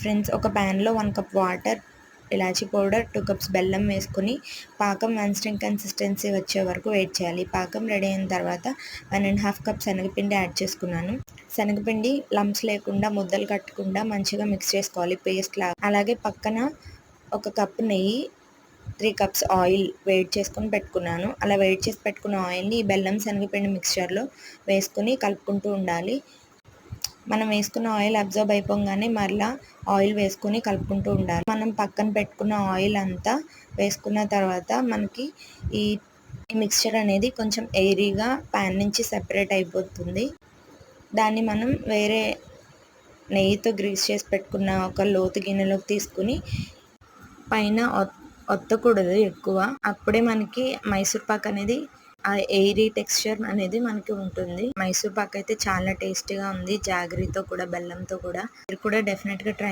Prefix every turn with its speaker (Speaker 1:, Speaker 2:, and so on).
Speaker 1: Friends, ఒక ప్యాన్లో 1 cup water, ఇలాచీ powder, 2 cups బెల్లం వేసుకుని పాకం వన్ స్ట్రింగ్ కన్సిస్టెన్సీ వచ్చే వరకు వెయిట్ చేయాలి. పాకం రెడీ అయిన తర్వాత 1.5 కప్ శనగపిండి యాడ్ చేసుకున్నాను. శనగపిండి లంప్స్ లేకుండా, ముద్దలు కట్టకుండా మంచిగా మిక్స్ చేసుకోవాలి పేస్ట్ లాగా. అలాగే పక్కన 1 కప్పు నెయ్యి, 3 కప్స్ ఆయిల్ వేడి చేసుకొని పెట్టుకున్నాను. అలా వేడి చేసి పెట్టుకున్న ఆయిల్ని ఈ బెల్లం శనగపిండి మిక్స్చర్లో వేసుకుని కలుపుకుంటూ ఉండాలి. మనం వేసుకున్న ఆయిల్ అబ్జర్బ్ అయిపోగానే మరలా ఆయిల్ వేసుకుని కలుపుకుంటూ ఉండాలి. మనం పక్కన పెట్టుకున్న ఆయిల్ అంతా వేసుకున్న తర్వాత మనకి ఈ మిక్స్చర్ అనేది కొంచెం ఎయిరీగా ప్యాన్ నుంచి సెపరేట్ అయిపోతుంది. దాన్ని మనం వేరే నెయ్యితో గ్రీస్ చేసి పెట్టుకున్న ఒక లోతు గిన్నెలోకి తీసుకుని పైన ఒత్తకూడదు ఎక్కువ, అప్పుడే మనకి మైసూర్ పాక్ అనేది ఆ ఎయిరీ టెక్స్చర్ అనేది మనకి ఉంటుంది. మైసూర్ పాక్ అయితే చాలా టేస్టీగా ఉంది, జాగరీతో కూడా, బెల్లంతో కూడా. మీరు కూడా డెఫినెట్గా ట్రై